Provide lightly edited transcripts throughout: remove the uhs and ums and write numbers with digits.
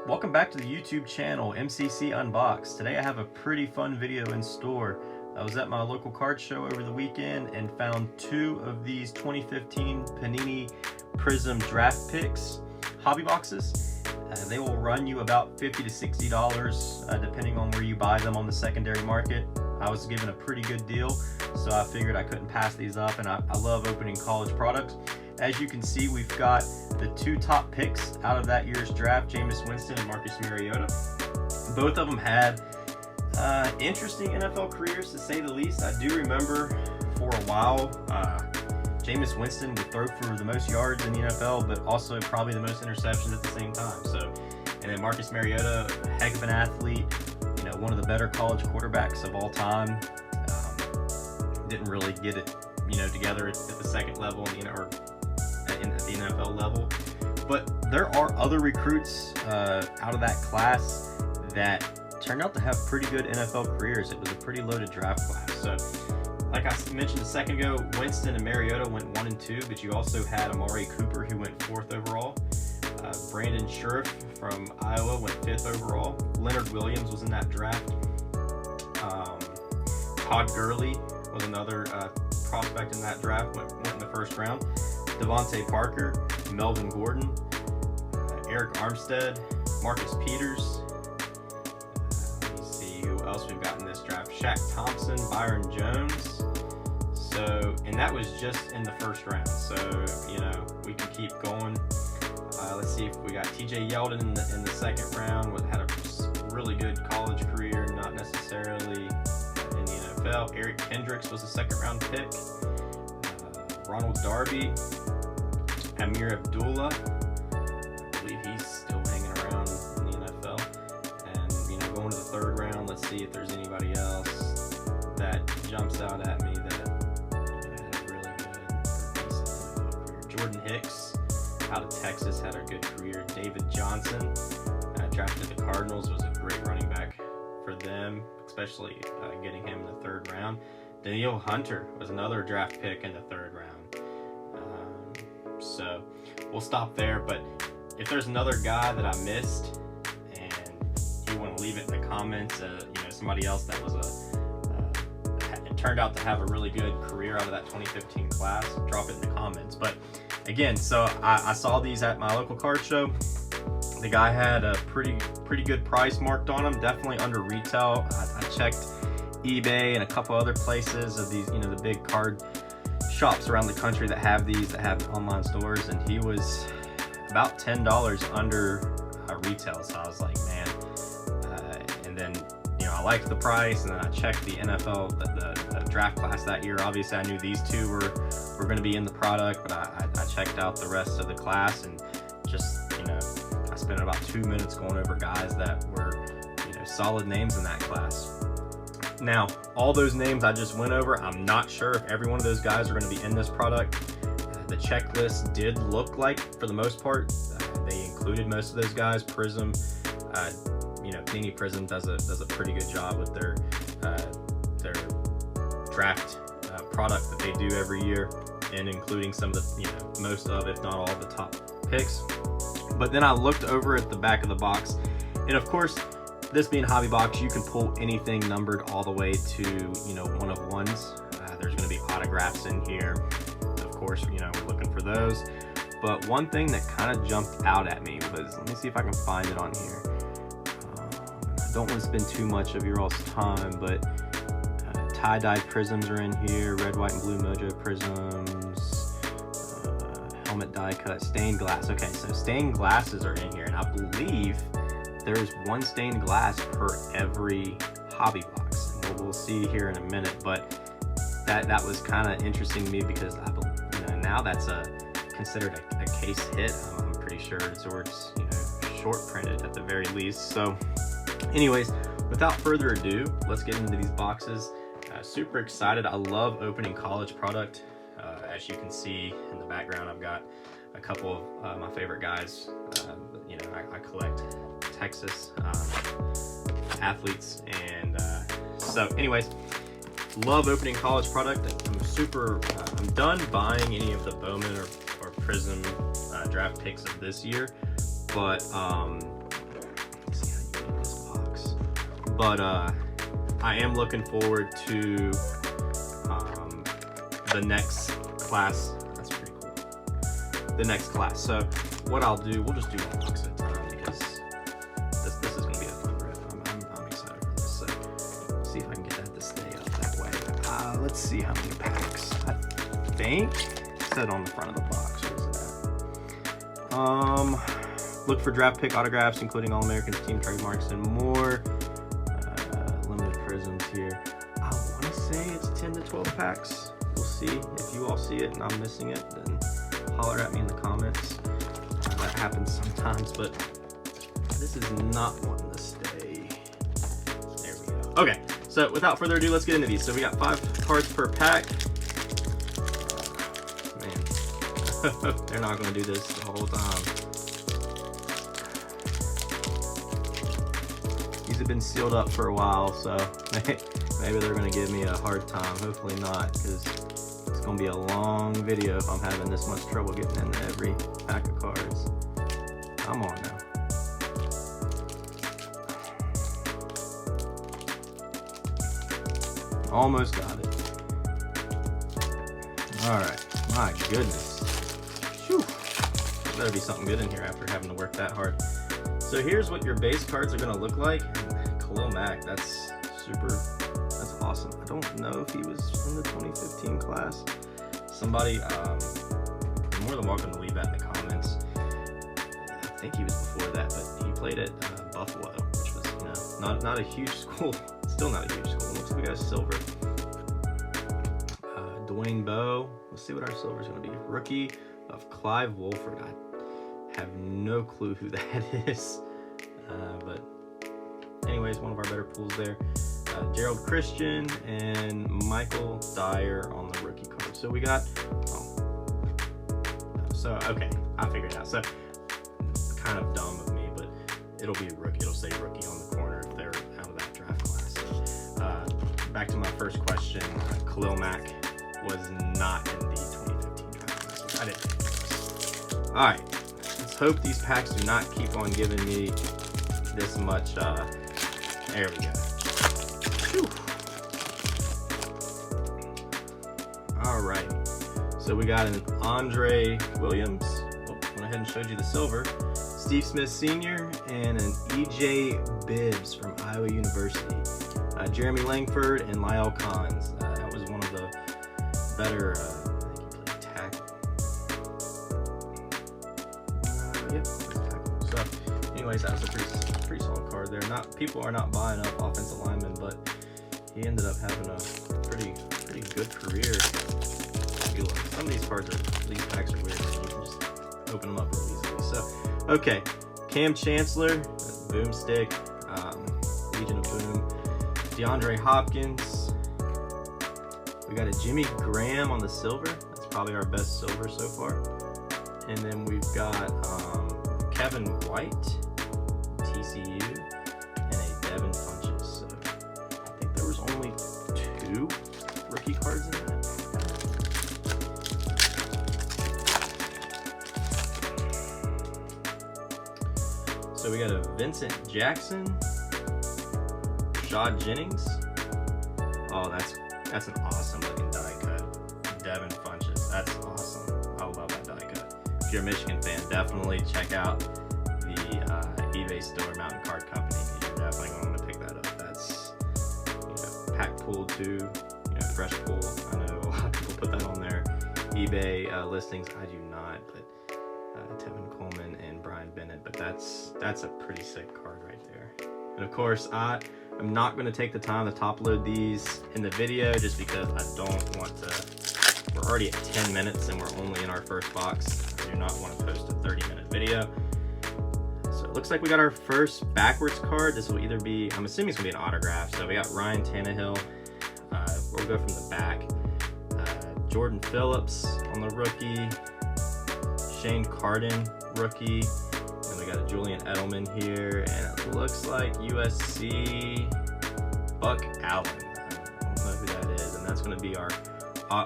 Welcome back to the YouTube channel, MCC Unbox. Today I have a pretty fun video in store. I was at my local card show over the weekend and found two of these 2015 Panini Prizm Draft picks, hobby boxes. They will run you about $50 to $60 depending on where you buy them on the secondary market. I was given a pretty good deal, so I figured I couldn't pass these up, and I love opening college products. As you can see, we've got the two top picks out of that year's draft, Jameis Winston and Marcus Mariota. Both of them had interesting NFL careers, to say the least. I do remember for a while, Jameis Winston would throw for the most yards in the NFL, but also probably the most interceptions at the same time. So, and then Marcus Mariota, heck of an athlete, one of the better college quarterbacks of all time. Didn't really get it, together at the second level, or at the NFL level. But there are other recruits out of that class that turned out to have pretty good NFL careers. It was a pretty loaded draft class. So, like I mentioned a second ago, Winston and Mariota went 1 and 2, but you also had Amari Cooper, who went 4th overall. Brandon Sheriff from Iowa went 5th overall. Leonard Williams was in that draft. Todd Gurley was another prospect in that draft, went in the first round. Devontae Parker, Melvin Gordon, Eric Armstead, Marcus Peters. Let me see who else we've got in this draft. Shaq Thompson, Byron Jones. So, and that was just in the first round. So, we can keep going. Let's see if we got TJ Yeldon in the second round. Had a really good college career, not necessarily in the NFL. Eric Kendricks was a second round pick. Ronald Darby, Amir Abdullah, I believe he's still hanging around in the NFL. And, going to the third round, let's see if there's anybody else that jumps out at me that had a really good, decent NFL career. Jordan Hicks out of Texas had a good career. David Johnson, drafted the Cardinals, was a great running back for them, especially getting him in the third round. Danielle Hunter was another draft pick in the third round. So we'll stop there, but if there's another guy that I missed and you want to leave it in the comments, somebody else that was it turned out to have a really good career out of that 2015 class, drop it in the comments. But again, so I saw these at my local card show. The guy had a pretty good price marked on them, definitely under retail. I checked eBay and a couple other places of these, the big card shops around the country that have these, that have online stores, and he was about $10 under retail. So I was like, man. And then, I liked the price, and then I checked the NFL, the draft class that year. Obviously, I knew these two were going to be in the product, but I checked out the rest of the class and just, I spent about 2 minutes going over guys that were, solid names in that class. Now, all those names I just went over, I'm not sure if every one of those guys are going to be in this product. The checklist did look like, for the most part, they included most of those guys. Prizm, Panini Prizm does a pretty good job with their draft product that they do every year, and including some of the, most of, if not all of the top picks. But then I looked over at the back of the box, and of course, this being a hobby box, you can pull anything numbered all the way to, 1 of 1s. There's going to be autographs in here. Of course, we're looking for those. But one thing that kind of jumped out at me was, let me see if I can find it on here. I don't want to spend too much of your all's time, but tie-dye prisms are in here, red, white, and blue mojo prisms, helmet die cut, stained glass. Okay, so stained glasses are in here, and I believe there's one stained glass per every hobby box. And we'll see here in a minute, but that was kind of interesting to me because now that's considered a case hit. I'm pretty sure it's short printed at the very least. So anyways, without further ado, let's get into these boxes. Super excited. I love opening college product. As you can see in the background, I've got a couple of my favorite guys. I collect Texas athletes, and so anyways, love opening college product. I'm done buying any of the Bowman or Prizm draft picks of this year, but but I am looking forward to the next class. That's pretty cool. The next class. So what I'll do, we'll just do one box at a time because this is going to be a fun rip. I'm excited for this. So see if I can get that to stay up that way. Let's see how many packs. I think it said on the front of the box. Where's that? Look for draft pick autographs, including All-Americans, team trademarks, and more. Limited prisms here. I want to say it's 10 to 12 packs. We'll see. If you all see it and I'm missing it, then holler at me in the comments. That happens sometimes, but this is not one to stay. There we go. Okay, so without further ado, let's get into these. So we got 5 cards per pack. Man, they're not going to do this the whole time. These have been sealed up for a while, so maybe they're going to give me a hard time. Hopefully not, because it's going to be a long video if I'm having this much trouble getting into every pack of cards. Come on now. Almost got it. Alright, my goodness. Whew. Better be something good in here after having to work that hard. So here's what your base cards are going to look like. Khalil Mack, that's awesome. I don't know if he was in the 2015 class. Somebody, you're more than welcome to leave that in the comments. I think he was before that, but he played at Buffalo, which was, you know, not a huge school. Still not a huge school. Looks like we got a silver. Dwayne Bowe. Let's see what our silver is going to be. Rookie of Clive Wolford. I have no clue who that is. But anyways, one of our better pulls there. Gerald Christian and Michael Dyer on the rookie card. So we got, okay, I figured it out. So kind of dumb of me, but it'll be a rookie. It'll say rookie on the corner if they're out of that draft class. So, back to my first question. Khalil Mack was not in the 2015 draft class, which I didn't think. All right, let's hope these packs do not keep on giving me this much. There we go. Whew. All right, so we got an Andre Williams. Went ahead and showed you the silver. Steve Smith Sr. and an E.J. Bibbs from Iowa University. Jeremy Langford and Lyle Collins. That was one of the better, I think he played tackle. Yep, tackle. So, anyways, that was a pretty solid card there. People are not buying up offensive linemen, but he ended up having a pretty good career. Some of these packs are weird. You can just open them up real easily. So, okay, Cam Chancellor, Boomstick, Legion of Boom, DeAndre Hopkins. We got a Jimmy Graham on the silver. That's probably our best silver so far. And then we've got Kevin White, TCU, and a Devin Funches. So I think there was only 2 rookie cards in that. So we got a Vincent Jackson, Rashad Jennings. Oh, that's an awesome looking die cut. Devin Funches. That's awesome. I love that die cut. If you're a Michigan fan, definitely check out the eBay store, Mountain Card Company. You're definitely going to want to pick that up. That's, pack pool too, fresh pool. I know a lot of people put that on their eBay listings. I do not, but Tevin Coleman and Brian Bennett. But that's a pretty sick card right there. And of course, I'm not going to take the time to top load these in the video just because I don't want to. We're already at 10 minutes and we're only in our first box. I do not want to post a 30-minute video. So it looks like we got our first backwards card. This will either be, I'm assuming it's going to be an autograph. So we got Ryan Tannehill. We'll go from the back. Jordan Phillips on the rookie. Shane Carden, rookie. And we got a Julian Edelman here. And it looks like USC Buck Allen. I don't know who that is. And that's going to be our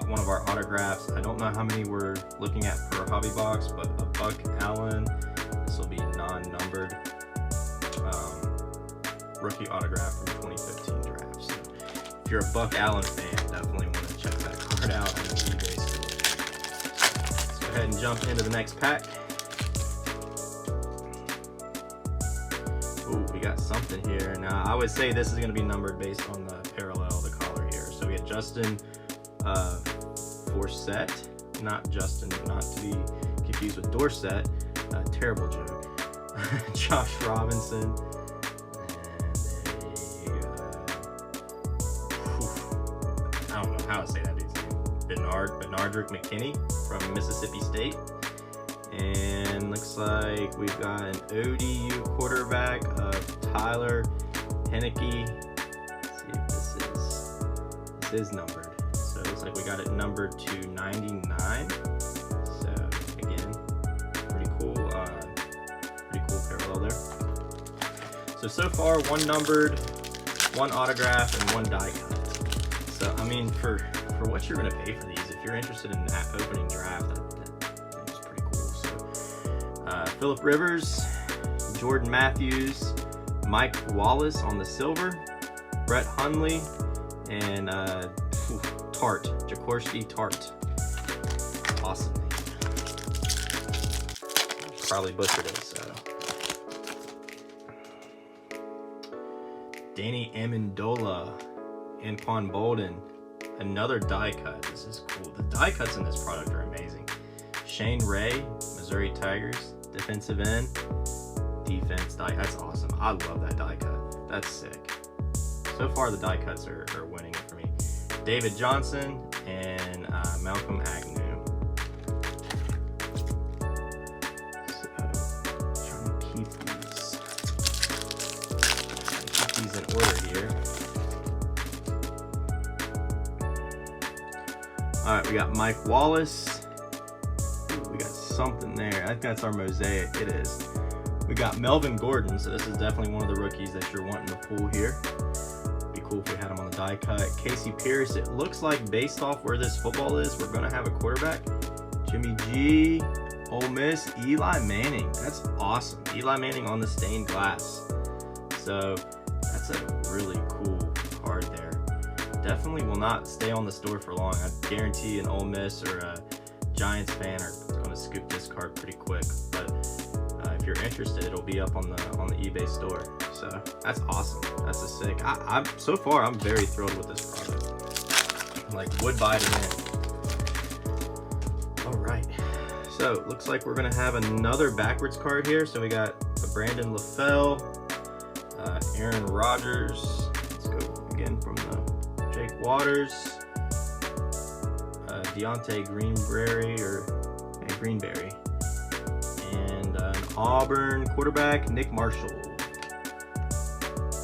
one of our autographs. I don't know how many we're looking at per hobby box, but a Buck Allen. This will be non-numbered. rookie autograph from 2015 draft. So if you're a Buck Allen fan, definitely want to check that card out on the eBay store. Let's go ahead and jump into the next pack. Ooh, we got something here. Now, I would say this is going to be numbered based on the parallel, the collar here. So we got Justin Forsett, not Justin, not to be confused with Dorsett. Terrible joke. Josh Robinson. And I don't know how to say that dude's name. Benardrick McKinney from Mississippi State. And looks like we've got an ODU quarterback of Tyler Henneke. Let's see if this is numbered. So it looks like we got it numbered to 99. So again, pretty cool parallel there. So far, one numbered, one autograph, and one die cut. So I mean, for what you're gonna pay for these, if you're interested in that opening draft, that's pretty cool. So Phillip Rivers, Jordan Matthews, Mike Wallace on the silver, Brett Hundley, and Jaworski Tart. Awesome. Probably butchered it, so. Danny Amendola, Anquan Bolden, another die cut. This is cool. The die cuts in this product are amazing. Shane Ray, Missouri Tigers, defensive end, defense die. That's awesome. I love that die cut. That's sick. So far, the die cuts are winning it for me. David Johnson and Malcolm Agnew. So, trying to keep these in order here. All right, we got Mike Wallace. Ooh, we got something there. I think that's our mosaic. It is. We got Melvin Gordon, so this is definitely one of the rookies that you're wanting to pull here. Be cool if we had him on the die cut. Casey Pierce. It looks like based off where this football is, we're gonna have a quarterback. Jimmy G, Ole Miss, Eli Manning. That's awesome. Eli Manning on the stained glass. So that's a really cool card there. Definitely will not stay on the store for long. I guarantee an Ole Miss or a Giants fan are going to scoop this card pretty quick. But if you're interested, it'll be up on the eBay store. So that's awesome. That's a sick. So far I'm very thrilled with this product. Like, would buy it again. All right. So looks like we're gonna have another backwards card here. So we got a Brandon LaFell, Aaron Rodgers. Let's go again from the Jake Waters, Deontay Greenberry, and an Auburn quarterback, Nick Marshall.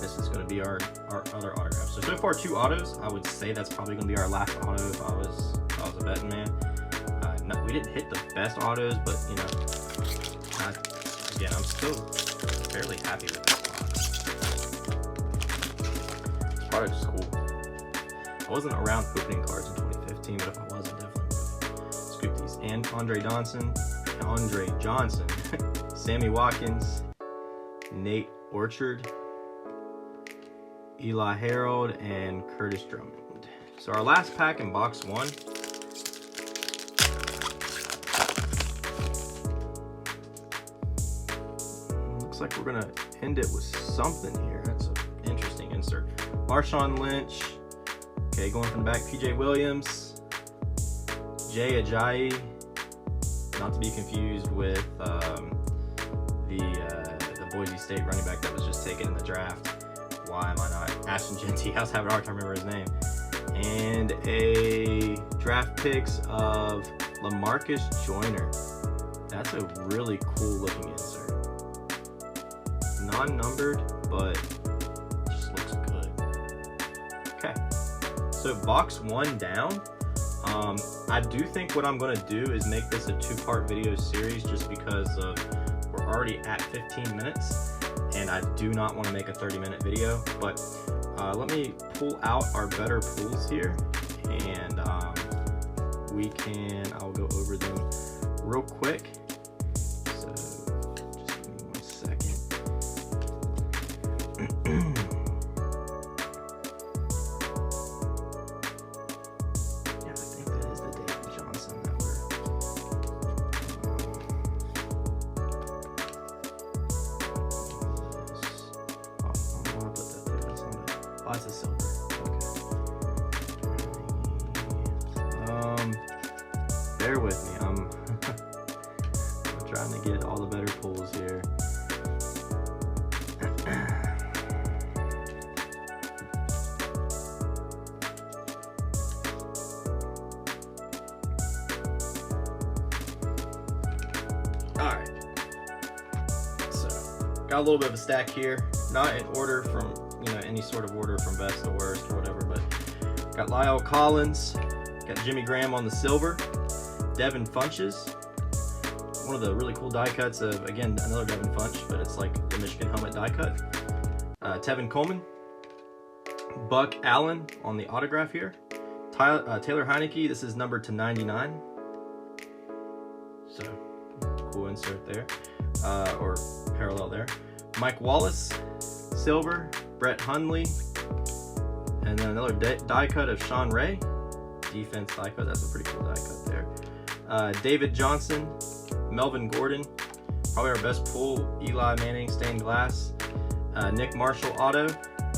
This is going to be our other autograph. So far 2 autos. I would say that's probably going to be our last auto if I was a betting man. No, we didn't hit the best autos, but you know, again, I'm still fairly happy with this product. This product is cool. I wasn't around opening cards in 2015, but if I was, I definitely would scoop these. And Andre Johnson, Sammy Watkins, Nate Orchard, Eli Harold, and Curtis Drummond. So our last pack in box 1. Looks like we're gonna end it with something here. That's an interesting insert. Marshawn Lynch. Okay, going from the back, PJ Williams, Jay Ajayi, not to be confused with the Boise State running back that was just taken in the draft. Why am I not? Ashton Genty. I was having a hard time remembering his name. And a draft picks of LaMarcus Joyner. That's a really cool looking insert. Non-numbered, but just looks good. Okay. So box 1 down. I do think what I'm going to do is make this a 2-part video series just because we're already at 15 minutes and I do not want to make a 30-minute video. But let me pull out our better pools here and I'll go over them real quick. So just give me 1 second. bear with me. I'm trying to get all the better pulls here. Alright, so got a little bit of a stack here, not in order from, you know, any sort of order from best to worst or whatever, but got Lyle Collins, got Jimmy Graham on the silver, Devin Funches, one of the really cool die cuts of, again, another Devin Funch, but it's like the Michigan helmet die cut, Tevin Coleman, Buck Allen on the autograph here, Taylor Heineke, this is numbered to 99, so cool insert there, or parallel there. Mike Wallace, silver, Brett Hundley, and then another die cut of Sean Ray, defense die cut, that's a pretty cool die cut there. David Johnson, Melvin Gordon, probably our best pull, Eli Manning, stained glass, Nick Marshall auto,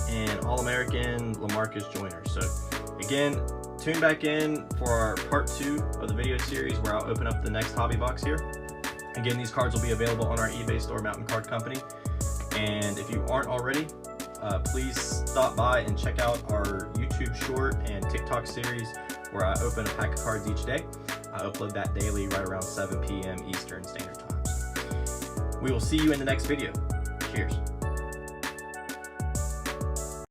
and All-American LaMarcus Joyner. So again, tune back in for our part 2 of the video series where I'll open up the next hobby box here. Again, these cards will be available on our eBay store, Mountain Card Company. And if you aren't already, please stop by and check out our YouTube short and TikTok series where I open a pack of cards each day. I upload that daily right around 7 p.m. Eastern Standard Time. We will see you in the next video. Cheers.